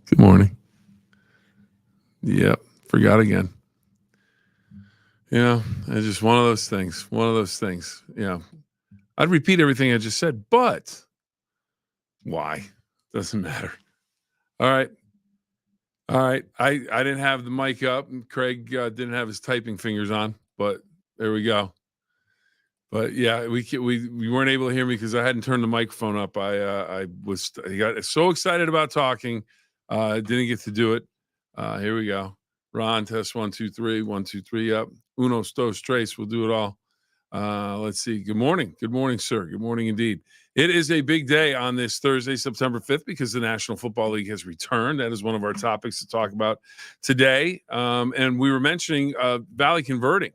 Good morning. Yep, forgot again. It's just one of those things. One of those things. I'd repeat everything I just said, but why? Doesn't matter. All right. All right. I didn't have the mic up, and Craig didn't have his typing fingers on, but there we go. But yeah, we weren't able to hear me because I hadn't turned the microphone up. I got so excited about talking, didn't get to do it. Here we go. Ron, test 1 2 3 1 2 3. Up. Uno, dos, tres. We'll do it all. Let's see. Good morning. Good morning, sir. Good morning indeed. It is a big day on this Thursday, September 5th, because the National Football League has returned. That is one of our topics to talk about today. And we were mentioning Valley Converting.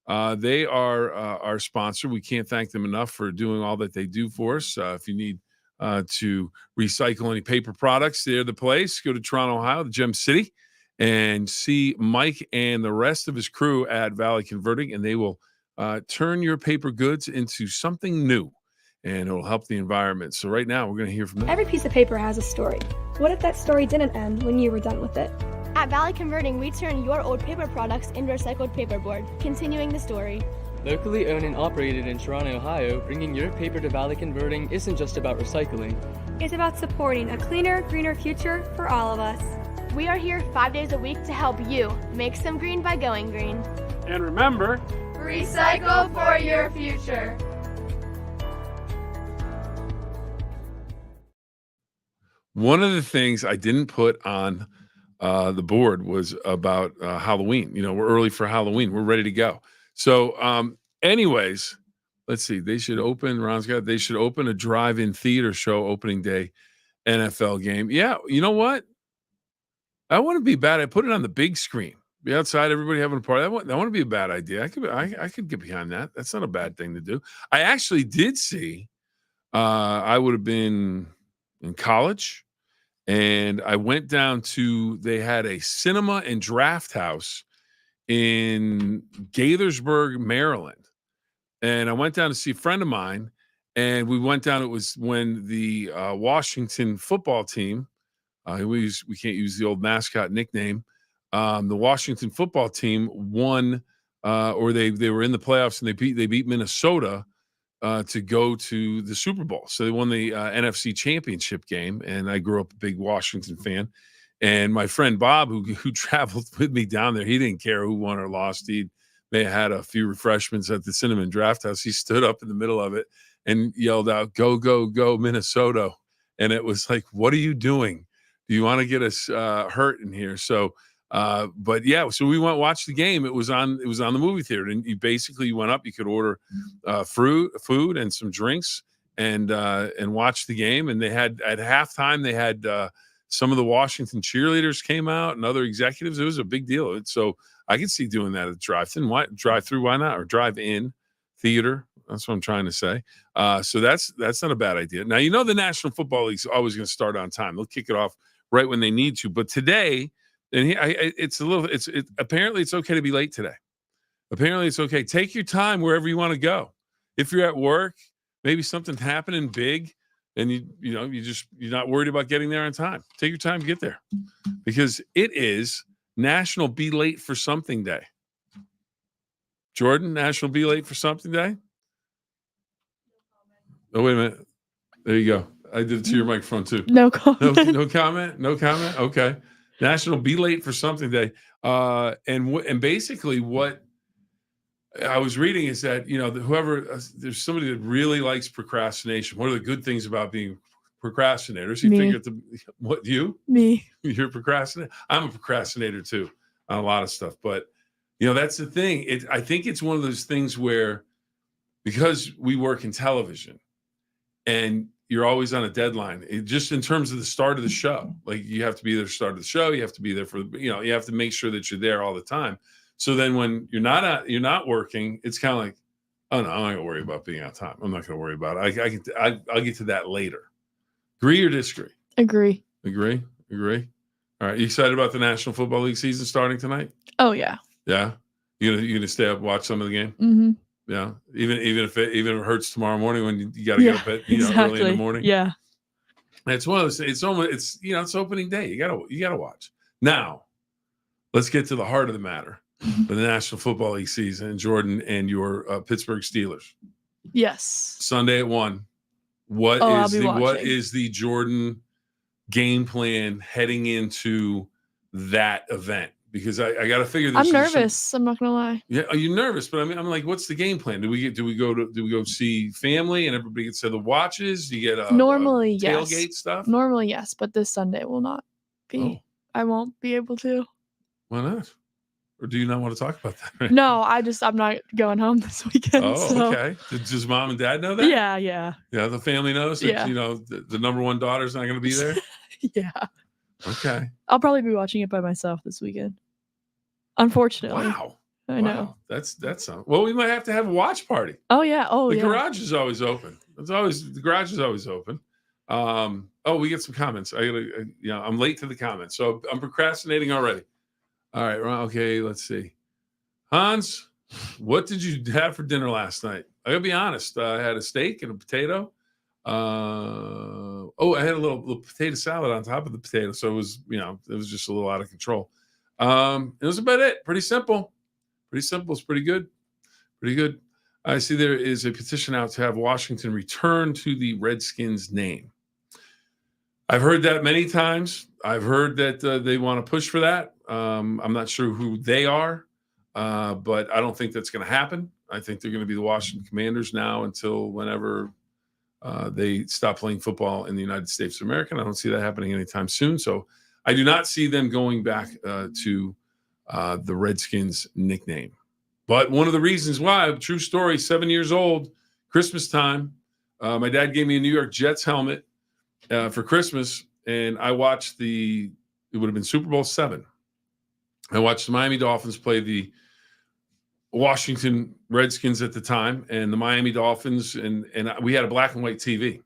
They are our sponsor. We can't thank them enough for doing all that they do for us. If you need to recycle any paper products, they're the place. Go to Toronto, Ohio, the Gem City, and see Mike and the rest of his crew at Valley Converting, and they will turn your paper goods into something new, and it will help the environment. So right now, we're going to hear from them. Every piece of paper has a story. What if that story didn't end when you were done with it? At Valley Converting, we turn your old paper products into recycled paperboard, continuing the story. Locally owned and operated in Toronto, Ohio, bringing your paper to Valley Converting isn't just about recycling. It's about supporting a cleaner, greener future for all of us. We are here 5 days a week to help you make some green by going green. And remember, recycle for your future. One of the things I didn't put on the board was about Halloween. We're early for Halloween. We're ready to go. So, anyways, let's see. They should open a drive-in theater show opening day NFL game. Yeah, you know what? I wouldn't be bad. I put it on the big screen. Be outside, everybody having a party. That wouldn't be a bad idea. I could get behind that. That's not a bad thing to do. I actually did see. I would have been in college. And I went down to, they had a cinema and draft house in Gaithersburg, Maryland. And I went down to see a friend of mine, and we went down. It was when the Washington football team, we can't use the old mascot nickname, the Washington football team won, or they were in the playoffs, and they beat Minnesota to go to the Super Bowl. So they won the NFC Championship game, and I grew up a big Washington fan. And my friend Bob, who traveled with me down there, he didn't care who won or lost. He may have had a few refreshments at the Cinnamon Draft House. He stood up in the middle of it and yelled out, "Go, go, go, Minnesota." And it was like, what are you doing? Do you want to get us hurt in here? So but yeah, so we went watch the game. It was on the movie theater, and you went up. You could order food and some drinks, and watch the game. And they had at halftime they had some of the Washington cheerleaders came out and other executives. It was a big deal. So I could see doing that at drive-in. Drive-through? Why not? Or drive-in theater. That's what I'm trying to say. So that's not a bad idea. Now the National Football League's always going to start on time. They'll kick it off right when they need to. But today. And apparently it's okay to be late today. Apparently it's okay. Take your time wherever you want to go. If you're at work, maybe something's happening big, and you're not worried about getting there on time. Take your time to get there, because it is National Be Late for Something Day. Jordan, National Be Late for Something Day. Oh, wait a minute. There you go. I did it to your microphone too. No comment. No comment. No comment. Okay. National Be Late for Something Day. And basically what I was reading is that, there's somebody that really likes procrastination. What are the good things about being procrastinators? You figure what you? Me. You're a procrastinator? I'm a procrastinator too on a lot of stuff. But, that's the thing. I think it's one of those things where, because we work in television and you're always on a deadline. Just in terms of the start of the show, like you have to be there to start of the show. You have to be there for, you have to make sure that you're there all the time. So then when you're not working, it's kind of like, oh no, I'm not going to worry about being on time. I'm not going to worry about it. I'll get to that later. Agree or disagree? Agree. All right. You excited about the National Football League season starting tonight? Oh yeah. Yeah. You gonna stay up, watch some of the game? Mm-hmm. Yeah, even if it hurts tomorrow morning when you got to get up at early in the morning. Yeah. It's one of those. It's almost. It's opening day. You gotta watch. Now, let's get to the heart of the matter for the National Football League season. Jordan and your Pittsburgh Steelers. Yes. Sunday at 1. What is the Jordan game plan heading into that event? Because I got to figure. I'm nervous. I'm not gonna lie. Yeah, are you nervous? But I'm like, what's the game plan? Do we go see family and everybody gets to the watches? Do you get Normally a tailgate stuff? Normally yes, but this Sunday will not be. Oh. I won't be able to. Why not? Or do you not want to talk about that? Right? No, I'm not going home this weekend. Oh, so. okay. Does mom and dad know that? Yeah. Yeah, the family knows that, the number one daughter's not going to be there? Yeah. Okay. I'll probably be watching it by myself this weekend. Unfortunately. Wow. I know. That's well, we might have to have a watch party. Oh, yeah. The garage is always open. The garage is always open. We get some comments. I'm late to the comments, so I'm procrastinating already. All right. Okay. Let's see. Hans, what did you have for dinner last night? I gotta be honest. I had a steak and a potato. I had a little potato salad on top of the potato. So it was just a little out of control. It was about it. Pretty simple. It's pretty good. I see there is a petition out to have Washington return to the Redskins name. I've heard that many times. I've heard that they want to push for that. I'm not sure who they are, but I don't think that's going to happen. I think they're going to be the Washington Commanders now until whenever they stop playing football in the United States of America. And I don't see that happening anytime soon. So I do not see them going back to the Redskins nickname. But one of the reasons why, true story, 7 years old, Christmas time, my dad gave me a New York Jets helmet for Christmas, and I watched it would have been Super Bowl 7. I watched the Miami Dolphins play the Washington Redskins at the time, and the Miami Dolphins, and we had a black and white TV,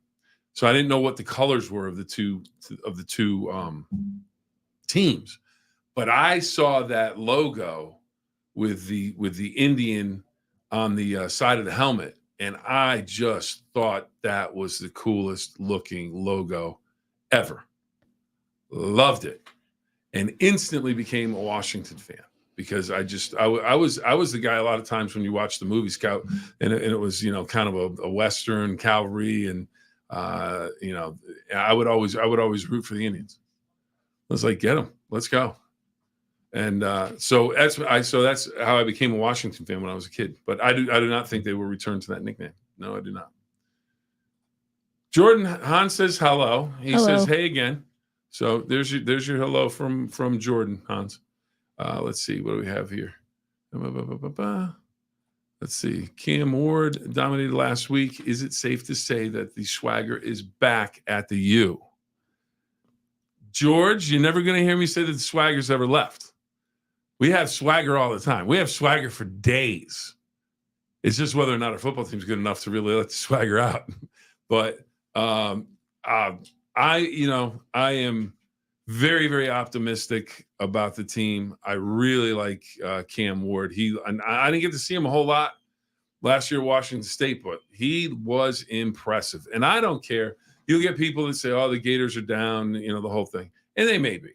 so I didn't know what the colors were of the two teams, but I saw that logo with the Indian on the side of the helmet, and I just thought that was the coolest looking logo ever. Loved it, and instantly became a Washington fan. Because I was the guy a lot of times when you watch the movie Scout, and it was kind of a Western cavalry, and I would always root for the Indians. I was like, get them, let's go, and so that's how I became a Washington fan when I was a kid. But I do not think they will return to that nickname. No, I do not. Jordan Han says hello. He says hey again. So there's your hello from Jordan Hans. Let's see. What do we have here? Let's see. Cam Ward dominated last week. Is it safe to say that the swagger is back at the U? George, you're never going to hear me say that the swagger's ever left. We have swagger all the time. We have swagger for days. It's just whether or not our football team's good enough to really let the swagger out. But I am very, very optimistic about the team. I really like Cam Ward. I didn't get to see him a whole lot last year at Washington State, but he was impressive. And I don't care. You'll get people that say, oh, the Gators are down, the whole thing. And they may be.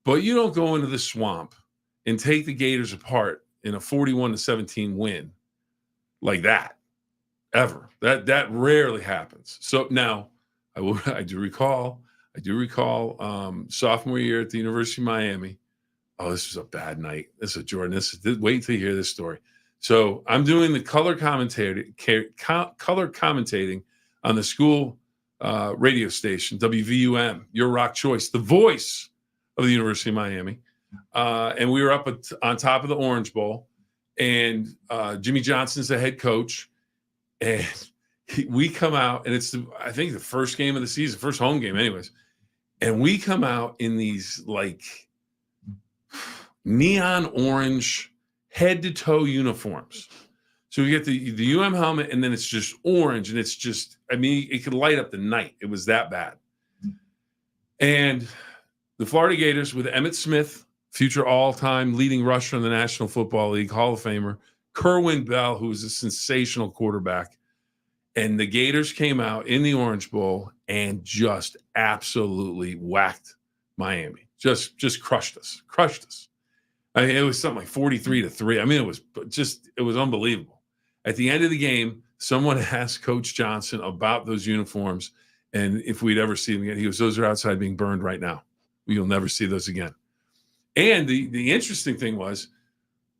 But you don't go into the swamp and take the Gators apart in a 41-17 win like that, ever. That rarely happens. So now, I do recall sophomore year at the University of Miami. Oh, this was a bad night. Jordan. Wait until you hear this story. So I'm doing the color commentating on the school radio station, WVUM, your rock choice, the voice of the University of Miami. And we were up on top of the Orange Bowl, and Jimmy Johnson's the head coach, and we come out, and it's I think the first game of the season, first home game, anyways. And we come out in these like neon orange head to toe uniforms. So we get the UM helmet, and then it's just orange, and it's just, it could light up the night. It was that bad. And the Florida Gators with Emmitt Smith, future all-time leading rusher in the National Football League, Hall of Famer, Kerwin Bell, who was a sensational quarterback, And the Gators came out in the Orange Bowl and just absolutely whacked Miami. Just crushed us. I mean, it was something like 43-3. I mean, it was unbelievable. At the end of the game, someone asked Coach Johnson about those uniforms and if we'd ever see them again. He goes, "Those are outside being burned right now. You'll never see those again." And the interesting thing was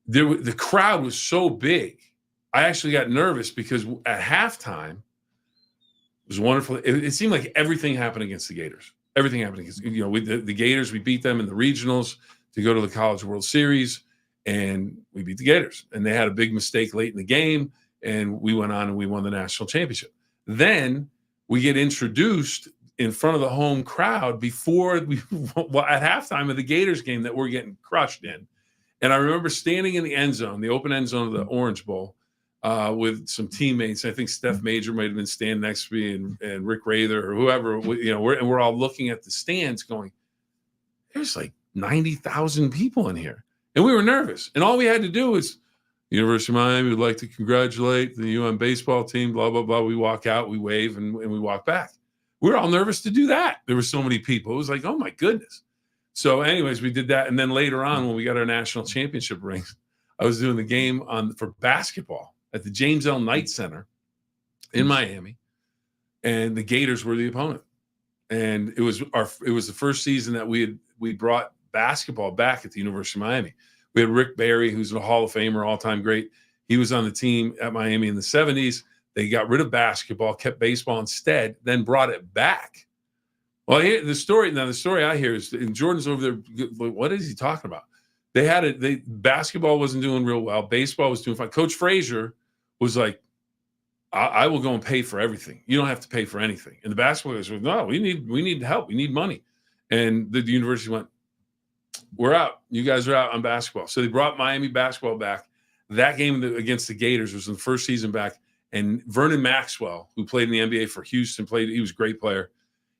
the crowd was so big. I actually got nervous because at halftime, it was wonderful. It seemed like everything happened against the Gators. Everything happened against, the Gators. We beat them in the regionals to go to the College World Series, and we beat the Gators. And they had a big mistake late in the game, and we went on and we won the national championship. Then we get introduced in front of the home crowd before at halftime of the Gators game that we're getting crushed in. And I remember standing in the end zone, the open end zone of the Orange Bowl, with some teammates. I think Steph Major might have been standing next to me and Rick Rather or whoever, we're all looking at the stands going, there's like 90,000 people in here. And we were nervous. And all we had to do was, University of Miami would like to congratulate the UM baseball team, blah, blah, blah. We walk out, we wave, and we walk back. We were all nervous to do that. There were so many people. It was like, oh my goodness. So anyways, we did that. And then later on, when we got our national championship rings, I was doing the game for basketball at the James L. Knight Center in Miami. And the Gators were the opponent. And it was the first season that we brought basketball back at the University of Miami. We had Rick Barry, who's a Hall of Famer, all-time great. He was on the team at Miami in the 70s. They got rid of basketball, kept baseball instead, then brought it back. Well, the story I hear is, and Jordan's over there, what is he talking about? Basketball wasn't doing real well. Baseball was doing fine. Coach Frazier was like, I will go and pay for everything. You don't have to pay for anything. And the basketball guys were, no, we need help. We need money. And the university went, we're out. You guys are out on basketball. So they brought Miami basketball back. That game against the Gators was the first season back. And Vernon Maxwell, who played in the NBA for Houston, he was a great player.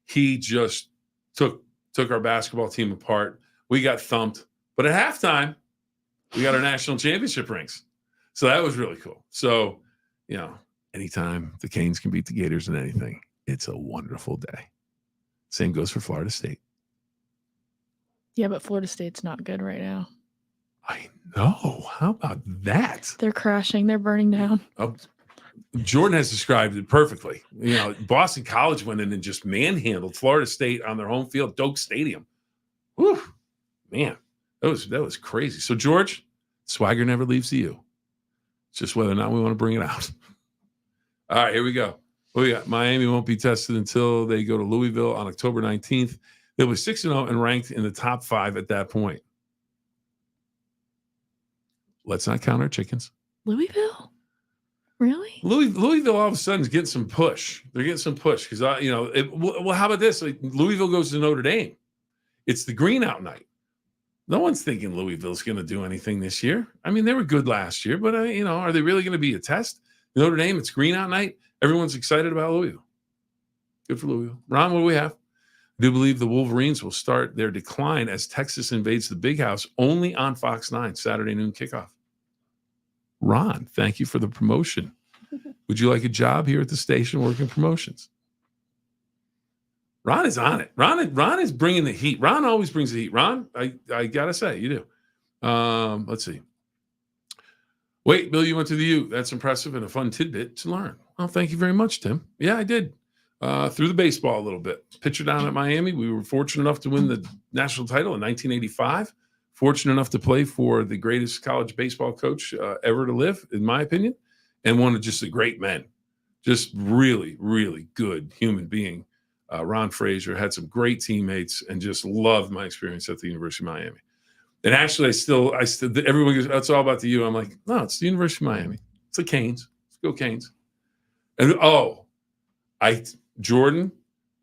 He just took our basketball team apart. We got thumped. But at halftime, we got our national championship rings. So that was really cool. So, anytime the Canes can beat the Gators in anything, it's a wonderful day. Same goes for Florida State. Yeah, but Florida State's not good right now. I know. How about that? They're crashing. They're burning down. Jordan has described it perfectly. Boston College went in and just manhandled Florida State on their home field, Doak Stadium. Whew, man, that was crazy. So, George, swagger never leaves you. It's just whether or not we want to bring it out. All right, here we go. We got Miami won't be tested until they go to Louisville on October 19th. They were 6-0 and ranked in the top 5 at that point. Let's not count our chickens. Louisville? Really? Louisville all of a sudden is getting some push. They're getting some push because, well, how about this? Like, Louisville goes to Notre Dame. It's the green out night. No one's thinking Louisville's going to do anything this year. I mean, they were good last year, but, are they really going to be a test? Notre Dame, it's green out night. Everyone's excited about Louisville. Good for Louisville. Ron, what do we have? I do believe the Wolverines will start their decline as Texas invades the Big House only on Fox 9, Saturday noon kickoff. Ron, thank you for the promotion. Would you like a job here at the station working promotions? Ron is on it. Ron is bringing the heat. Ron always brings the heat. Ron, I got to say, you do. Let's see. Wait, Bill, you went to the U. That's impressive and a fun tidbit to learn. Well, thank you very much, Tim. Yeah, I did. Through the baseball a little bit. Pitcher down at Miami. We were fortunate enough to win the national title in 1985. Fortunate enough to play for the greatest college baseball coach ever to live, in my opinion, and one of just the great men. Just really, really good human being. Ron Frazier had some great teammates and just loved my experience at the University of Miami. And actually, I still, everyone goes, "That's all about the U." I'm like, no, it's the University of Miami. It's the Canes. Let's go Canes. And Jordan,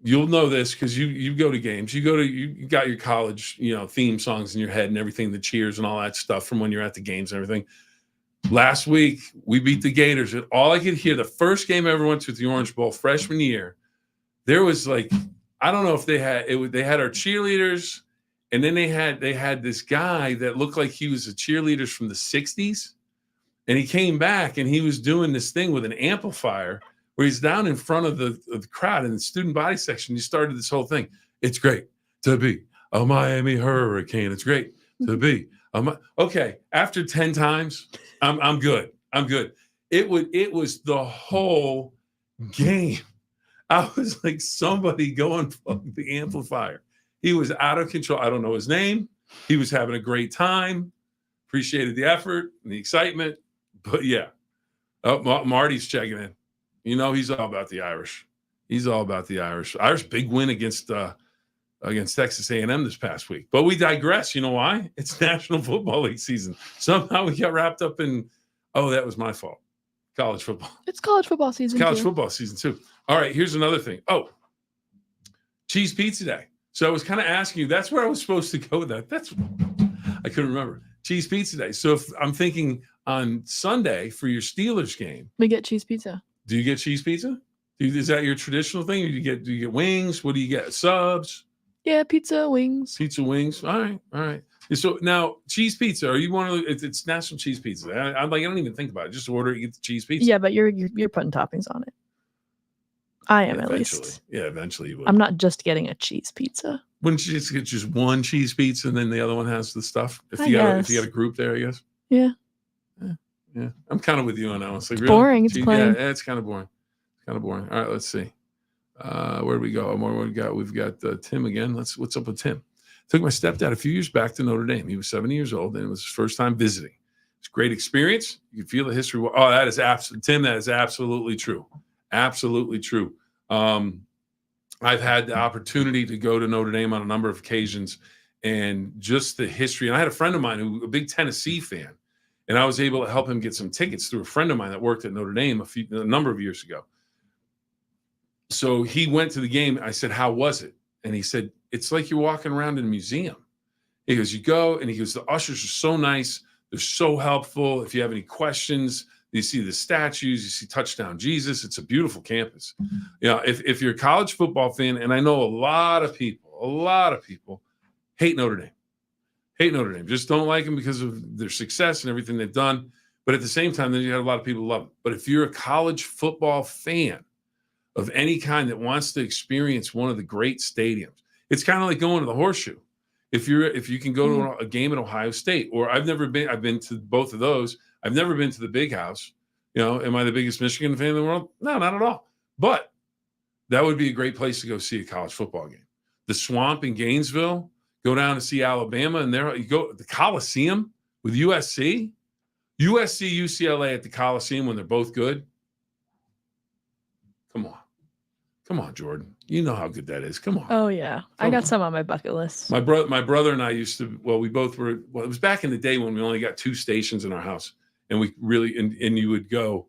you'll know this because you go to games. You got your college, theme songs in your head and everything, the cheers and all that stuff from when you're at the games and everything. Last week, we beat the Gators. And all I could hear, the first game I ever went to at the Orange Bowl, freshman year, there was like, I don't know if they had our cheerleaders, and then they had this guy that looked like he was a cheerleader from the 60s. And he came back and he was doing this thing with an amplifier where he's down in front of the crowd in the student body section. He started this whole thing. It's great to be a Miami Hurricane. It's great to be okay. After 10 times, I'm good. I'm good. It was the whole game. I was like, somebody go unplug the amplifier. He was out of control. I don't know his name. He was having a great time. Appreciated the effort and the excitement. But yeah. Oh, Marty's checking in. You know, he's all about the Irish. He's all about the Irish. Irish big win against Texas A&M this past week. But we digress. You know why? It's National Football League season. Somehow we got wrapped up in, that was my fault. College football. It's college football season. It's college football season too. All right, here's another thing. Oh, cheese pizza day. So I was kind of asking you, that's where I was supposed to go with that. I couldn't remember. Cheese pizza day. So if I'm thinking on Sunday for your Steelers game. We get cheese pizza. Do you get cheese pizza? Is that your traditional thing? Do you get wings? What do you get? Subs? Yeah, pizza, wings. Pizza, wings. All right. So now, cheese pizza. Are you one of it's National Cheese Pizza? I don't even think about it. Just order it, you get the cheese pizza. Yeah, but you're putting toppings on it. I am, at least. Yeah, eventually you would. I'm not just getting a cheese pizza. Wouldn't you just get just one cheese pizza and then the other one has the stuff? If I you guess. got a group there, I guess. Yeah. Yeah. I'm kind of with you on that one. It's like, really? Boring. It's plain. Yeah, it's kind of boring. All right, let's see. Where do we go? What we got? We've got Tim again. What's up with Tim? Took my stepdad a few years back to Notre Dame. He was 70 years old, and it was his first time visiting. It's a great experience. You can feel the history. Oh, that is absolutely, Tim. That is absolutely true. Absolutely true. I've had the opportunity to go to Notre Dame on a number of occasions, and just the history. And I had a friend of mine who was a big Tennessee fan, and I was able to help him get some tickets through a friend of mine that worked at Notre Dame a number of years ago. So he went to the game. I said, "How was it?" And he said, "It's like you're walking around in a museum." He goes, "You go," and he goes, "The ushers are so nice. They're so helpful. If you have any questions, you see the statues, you see Touchdown Jesus. It's a beautiful campus." If you're a college football fan, and I know a lot of people hate Notre Dame, just don't like them because of their success and everything they've done. But at the same time, then you have a lot of people who love them. But if you're a college football fan of any kind that wants to experience one of the great stadiums, it's kind of like going to the Horseshoe. If you can go to a game at Ohio State, or I've been to both of those. I've never been to the Big House. Am I the biggest Michigan fan in the world? No, not at all. But that would be a great place to go see a college football game. The Swamp in Gainesville, go down to see Alabama, and there you go. The Coliseum with USC, UCLA at the Coliseum when they're both good. Come on, Jordan. You know how good that is. Come on. Oh yeah, I got some on my bucket list. My brother and I used to. Well, we both were. Well, it was back in the day when we only got 2 stations in our house, and we really and you would go.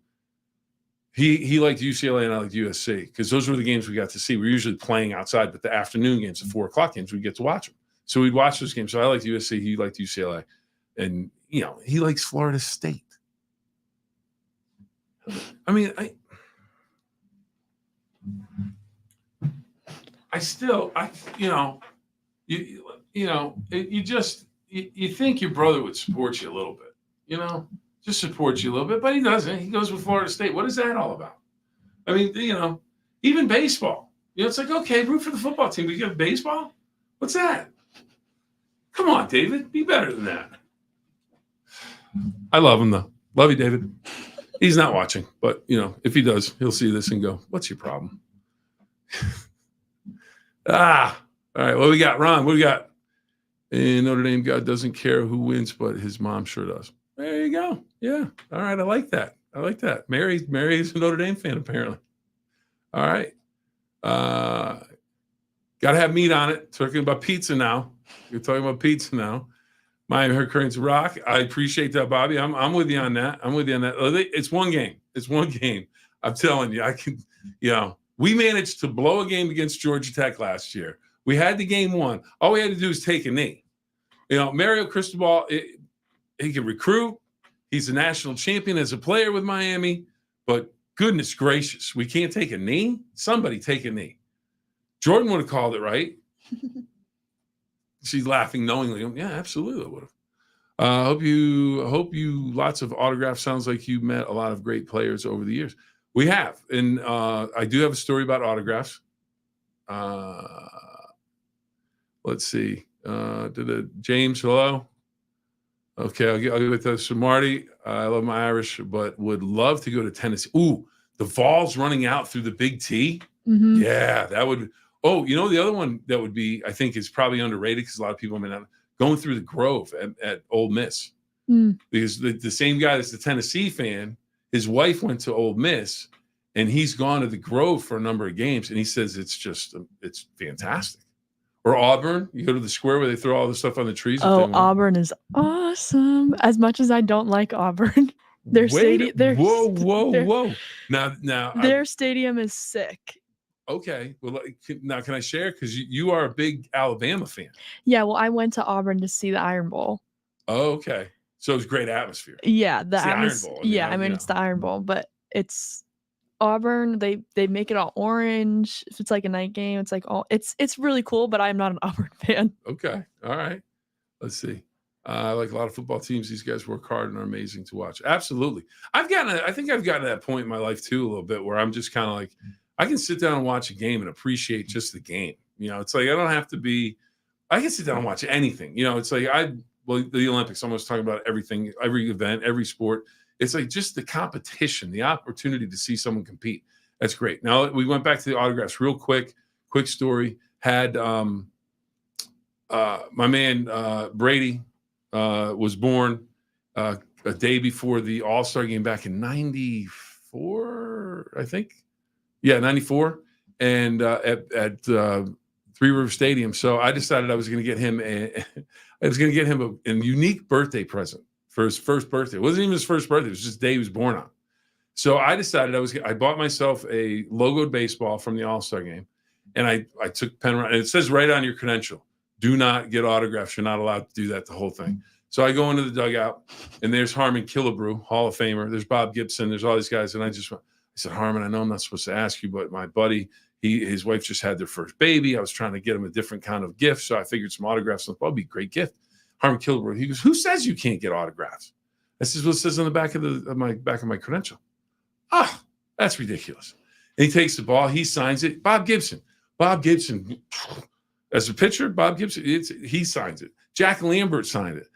He liked UCLA and I liked USC because those were the games we got to see. We were usually playing outside, but the afternoon games, the 4:00 games, we'd get to watch them. So we'd watch those games. So I liked USC. He liked UCLA, and he likes Florida State. I mean, you think your brother would support you a little bit, just support you a little bit, but he doesn't. He goes with Florida State. What is that all about? I mean, even baseball, it's like, okay, root for the football team. We got baseball. What's that? Come on, David, be better than that. I love him though. Love you, David. He's not watching, but if he does, he'll see this and go, "What's your problem?" All right. What we got, Ron? What we got? In Notre Dame, God doesn't care who wins, but his mom sure does. There you go. Yeah. All right. I like that. Mary is a Notre Dame fan, apparently. All right. Got to have meat on it. Talking about pizza now. You're talking about pizza now. Miami Hurricanes rock. I appreciate that, Bobby. I'm with you on that. It's one game. I'm telling you, I can, we managed to blow a game against Georgia Tech last year. We had the game won. All we had to do is take a knee. Mario Cristobal, he can recruit. He's a national champion as a player with Miami. But goodness gracious, we can't take a knee? Somebody take a knee. Jordan would have called it, right? She's laughing knowingly. Yeah, absolutely, I would have. Hope you lots of autographs. Sounds like you met a lot of great players over the years. We have, and I do have a story about autographs. Let's see. James, hello. Okay, I'll get with this. So Marty, I love my Irish, but would love to go to Tennessee. Ooh, the Vols running out through the Big T. Mhm. Yeah, that would. Oh, you know, the other one that would be, I think, is probably underrated because a lot of people may not going through the Grove at Ole Miss. Mm. Because the same guy that's the Tennessee fan, his wife went to Ole Miss, and he's gone to the Grove for a number of games, and he says it's fantastic. Or Auburn, you go to the square where they throw all the stuff on the trees. Oh, Auburn is awesome. As much as I don't like Auburn, their stadium. Whoa! Now, their stadium is sick. Okay. Well, now can I share? Because you are a big Alabama fan. Yeah. Well, I went to Auburn to see the Iron Bowl. Oh, okay. So it's great atmosphere. Yeah, the Iron Bowl. I mean, it's the Iron Bowl, but it's Auburn. They make it all orange. If it's like a night game, it's like all it's really cool. But I'm not an Auburn fan. Okay. All right. Let's see. Like a lot of football teams, these guys work hard and are amazing to watch. Absolutely. I think I've gotten to that point in my life too, a little bit, where I'm just kind of like, I can sit down and watch a game and appreciate just the game. You know, it's like I don't have to be. I can sit down and watch anything. You know, it's like the Olympics. I was talking about everything, every event, every sport. It's like just the competition, the opportunity to see someone compete. That's great. Now we went back to the autographs real quick. Quick story. Had my man Brady was born a day before the All-Star game back in '94, I think. Yeah, 94, and at Three River Stadium. So I decided I was going to get him a unique birthday present for his first birthday. It wasn't even his first birthday; it was just the day he was born on. So I decided I bought myself a logoed baseball from the All-Star game, and I took pen around, and it says right on your credential, do not get autographs. You're not allowed to do that. The whole thing. So I go into the dugout, and there's Harmon Killebrew, Hall of Famer. There's Bob Gibson. There's all these guys, and I said, Harmon, I know I'm not supposed to ask you, but my buddy, his wife just had their first baby. I was trying to get him a different kind of gift, so I figured some autographs would be a great gift. Harmon Killebrew, he goes, who says you can't get autographs? I says, what it says on the back of my credential. Ah, that's ridiculous. And he takes the ball, he signs it. Bob Gibson, as a pitcher, Bob Gibson, he signs it. Jack Lambert signed it.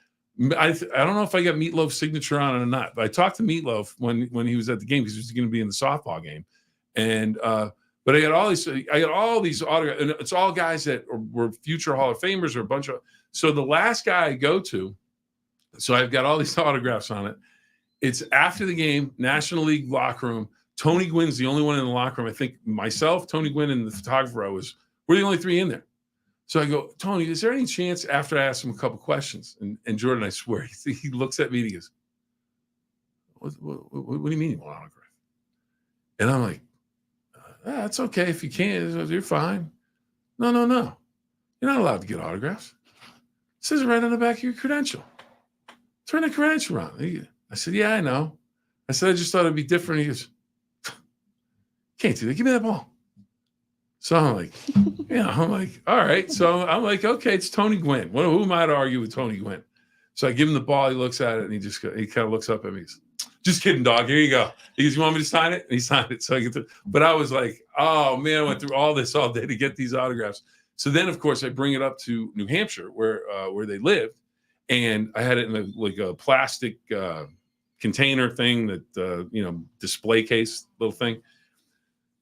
I don't know if I got Meatloaf's signature on it or not, but I talked to Meatloaf when he was at the game because he was going to be in the softball game, and but I got all these autographs, and it's all guys that were future Hall of Famers or a bunch of. So the last guy I go to, so I've got all these autographs on it. It's after the game, National League locker room. Tony Gwynn's the only one in the locker room. I think myself, Tony Gwynn, and the photographer we're the only three in there. So I go, Tony, is there any chance, after I ask him a couple questions, and Jordan, I swear, he looks at me and he goes, what do you mean you want an autograph? And I'm like, that's okay if you can't. You're fine. No. You're not allowed to get autographs. It says it right on the back of your credential. Turn the credential around. I said, yeah, I know. I said, I just thought it'd be different. He goes, can't do that. Give me that ball. So I'm like, all right. So I'm like, okay, it's Tony Gwynn. Who am I to argue with Tony Gwynn? So I give him the ball. He looks at it, and he kind of looks up at me. He goes, just kidding, dog. Here you go. He goes, you want me to sign it? And he signed it. So I get to, but I was like, oh man, I went through all this all day to get these autographs. So then, of course, I bring it up to New Hampshire, where they lived, and I had it in a plastic container thing that display case little thing.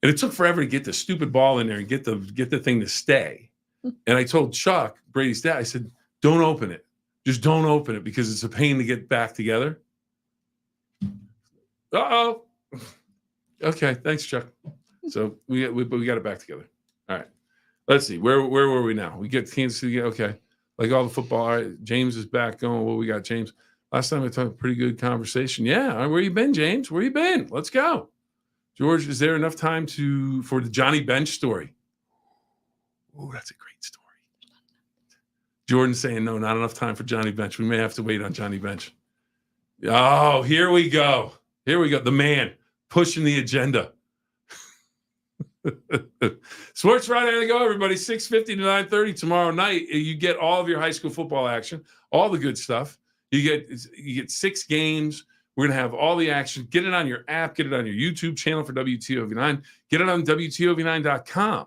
And it took forever to get the stupid ball in there and get the thing to stay. And I told Chuck, Brady's dad, I said, don't open it. Just don't open it because it's a pain to get back together. Uh-oh. Okay, thanks, Chuck. So we got it back together. All right. Let's see. Where were we now? We get Kansas City. Okay. Like all the football. All right. James is back going. What we got, James? Last time I talked, a pretty good conversation. Yeah. Where you been, James? Where you been? Let's go. George, is there enough time for the Johnny Bench story? Oh, that's a great story. Jordan's saying, no, not enough time for Johnny Bench. We may have to wait on Johnny Bench. Oh, here we go. The man pushing the agenda. Sports Friday, there you go, everybody. 6:50 to 9:30 tomorrow night. You get all of your high school football action, all the good stuff. You get 6 games We're going to have all the action. Get it on your app. Get it on your YouTube channel for WTOV9. Get it on WTOV9.com.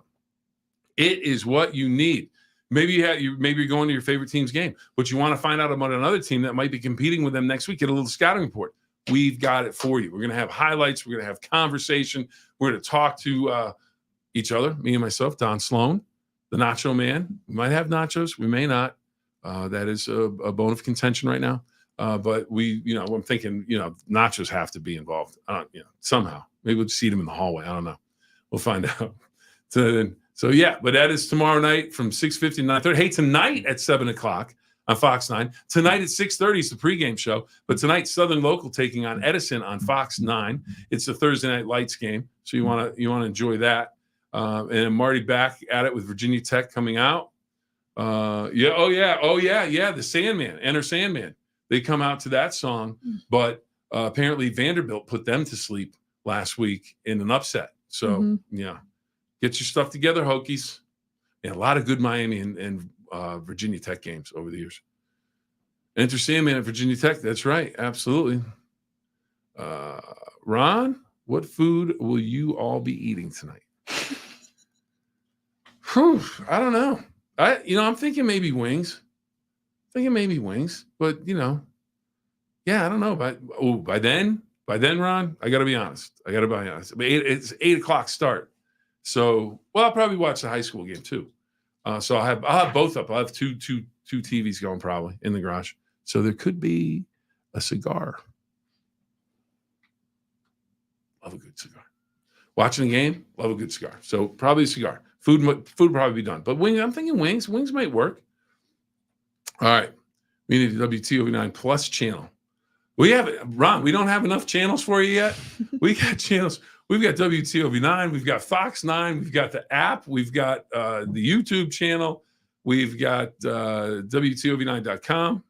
It is what you need. Maybe maybe you're going to your favorite team's game, but you want to find out about another team that might be competing with them next week. Get a little scouting report. We've got it for you. We're going to have highlights. We're going to have conversation. We're going to talk to each other, me and myself, Don Sloan, the Nacho Man. We might have nachos. We may not. That is a bone of contention right now. But I'm thinking, nachos have to be involved. Somehow. Maybe we'll see them in the hallway. I don't know. We'll find out. So yeah, but that is tomorrow night from 6:50 to 9:30. Hey, tonight at 7 o'clock on Fox 9. Tonight at 6:30 is the pregame show. But tonight, Southern Local taking on Edison on Fox 9. It's the Thursday Night Lights game, so you want to enjoy that. And Marty back at it with Virginia Tech coming out. The Sandman, Enter Sandman. They come out to that song, but apparently Vanderbilt put them to sleep last week in an upset. So yeah. Get your stuff together, Hokies. Yeah, a lot of good Miami and Virginia Tech games over the years. Enter Sandman at Virginia Tech. That's right. Absolutely. Ron, what food will you all be eating tonight? I don't know. I'm thinking maybe wings. But yeah, I don't know. By then, Ron, I got to be honest. It's 8 o'clock start. So, I'll probably watch the high school game too. So I'll have both up. I'll have two TVs going probably in the garage. So there could be a cigar. Love a good cigar. Watching the game, love a good cigar. So probably a cigar. Food would probably be done. But I'm thinking wings. Wings might work. All right. We need the WTOV9 Plus channel. Ron, we don't have enough channels for you yet. We got channels. We've got WTOV9. We've got Fox 9. We've got the app. We've got the YouTube channel. We've got WTOV9.com.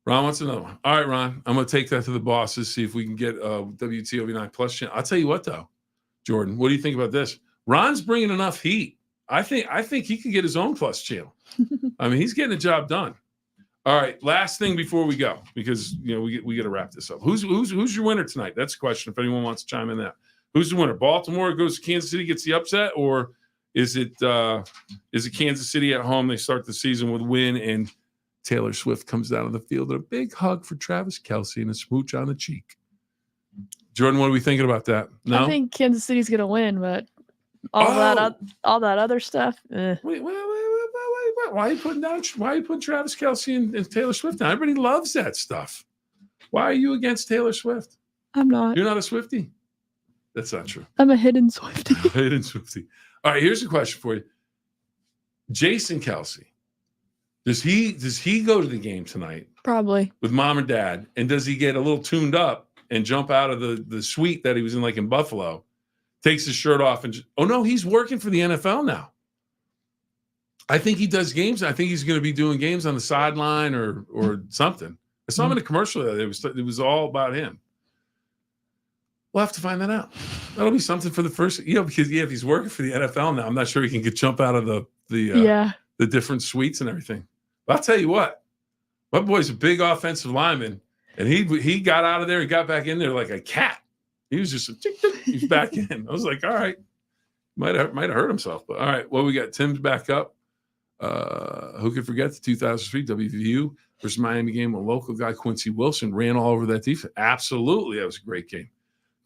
Ron, what's another one? All right, Ron, I'm going to take that to the bosses, see if we can get WTOV9 Plus channel. I'll tell you what, though, Jordan, what do you think about this? Ron's bringing enough heat. I think he could get his own Plus channel. I mean, he's getting the job done. All right, last thing before we go, because we got to wrap this up. Who's your winner tonight? That's the question. If anyone wants to chime in that, who's the winner? Baltimore goes to Kansas City, gets the upset, or is it Kansas City at home? They start the season with a win, and Taylor Swift comes down on the field and a big hug for Travis Kelce and a smooch on the cheek. Jordan, what are we thinking about that? No, I think Kansas City's gonna win, but all that other stuff. Wait. Why are you putting Travis Kelce and Taylor Swift down? Everybody loves that stuff. Why are you against Taylor Swift? I'm not. You're not a Swiftie? That's not true. I'm a hidden Swiftie. Hidden Swiftie. All right, here's a question for you. Jason Kelce, does he go to the game tonight? Probably. With mom and dad, and does he get a little tuned up and jump out of the suite that he was in, like in Buffalo, takes his shirt off and he's working for the NFL now. I think he does games. I think he's going to be doing games on the sideline or something. I saw him in a commercial that it was all about him. We'll have to find that out. That'll be something for the first, because if he's working for the NFL now, I'm not sure he can jump out of the different suites and everything. But I'll tell you what, my boy's a big offensive lineman, and he got out of there and got back in there like a cat. He was just he's back in. I was like, all right, might have hurt himself, but all right. Well, we got Tim's back up. Who could forget the 2003 WVU versus Miami game? A local guy, Quincy Wilson, ran all over that defense. Absolutely, that was a great game.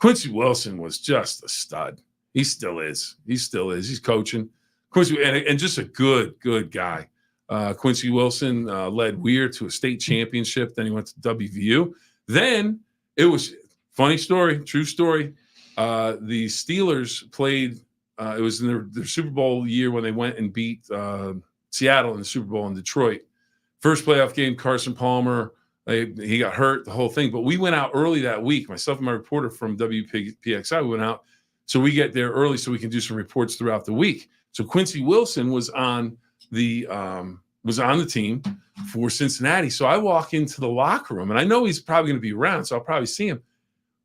Quincy Wilson was just a stud. He still is. He's coaching. Quincy, and just a good guy. Quincy Wilson led Weir to a state championship. Then he went to WVU. Then it was funny story, true story. The Steelers played. It was in their Super Bowl year when they went and beat Seattle in the Super Bowl in Detroit. First playoff game, Carson Palmer. He got hurt, the whole thing. But we went out early that week. Myself and my reporter from WPXI, we went out. So we get there early so we can do some reports throughout the week. So Quincy Wilson was on the team for Cincinnati. So I walk into the locker room, and I know he's probably going to be around, so I'll probably see him.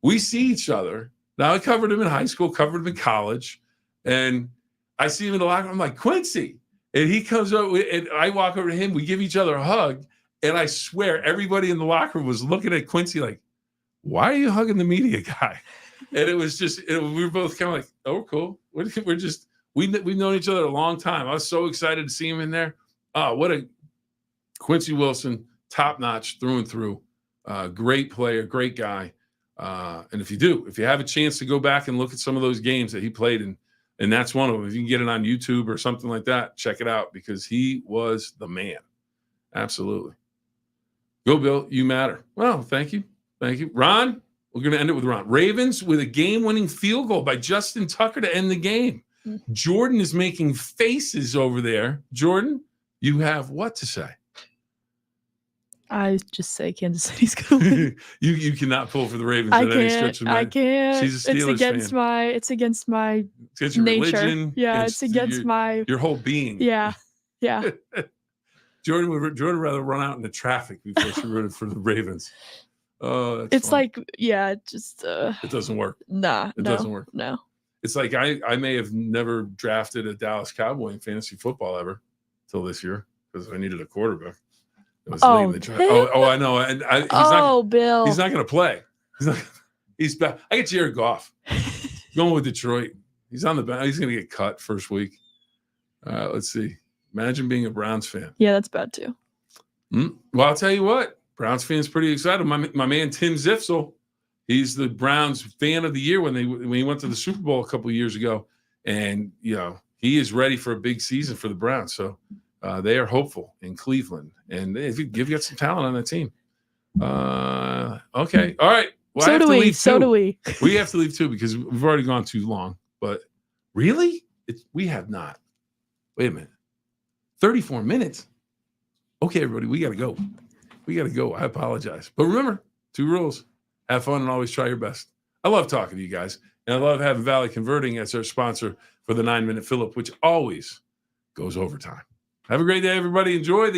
We see each other. Now, I covered him in high school, covered him in college, and I see him in the locker room. I'm like, Quincy. And he comes over, and I walk over to him. We give each other a hug. And I swear, everybody in the locker room was looking at Quincy like, why are you hugging the media guy? And it was just, we were both kind of like, oh, cool. We're just, we've known each other a long time. I was so excited to see him in there. Oh, what a Quincy Wilson, top notch through and through. Great player, great guy. And if you have a chance to go back and look at some of those games that he played in, and that's one of them, if you can get it on YouTube or something like that, check it out because he was the man. Absolutely. Go, Bill. You matter. Well, thank you. Thank you. Ron, we're going to end it with Ron. Ravens with a game-winning field goal by Justin Tucker to end the game. Jordan is making faces over there. Jordan, you have what to say? I just say Kansas City's going to win. you cannot pull for the Ravens I at any stretch of I can't. She's a Steelers fan. It's against my It's your nature. religion. Yeah, it's against your whole being. Yeah. Jordan would rather run out in the traffic before she rooted for the Ravens. Oh, that's It's funny. like, yeah, it just It doesn't work. nah. It doesn't work. No. It's like I may have never drafted a Dallas Cowboy in fantasy football ever till this year because I needed a quarterback. It was late in the draft. I know. And Bill. He's not going to play. He's back. I get Jared Goff going with Detroit. He's on the bench. He's going to get cut first week. Let's see. Imagine being a Browns fan. Yeah, that's bad too. Well, I'll tell you what. Browns fans pretty excited. My man Tim Zipsel, he's the Browns fan of the year when he went to the Super Bowl a couple of years ago, and he is ready for a big season for the Browns. So they are hopeful in Cleveland, and you've got some talent on that team. Okay, all right. Well, So do we. We have to leave too because we've already gone too long. But really, we have not. Wait a minute. 34 minutes. Okay, everybody, we got to go. I apologize. But remember, 2 rules. Have fun and always try your best. I love talking to you guys. And I love having Valley Converting as our sponsor for the 9-Minute Phill-Up, which always goes overtime. Have a great day, everybody. Enjoy the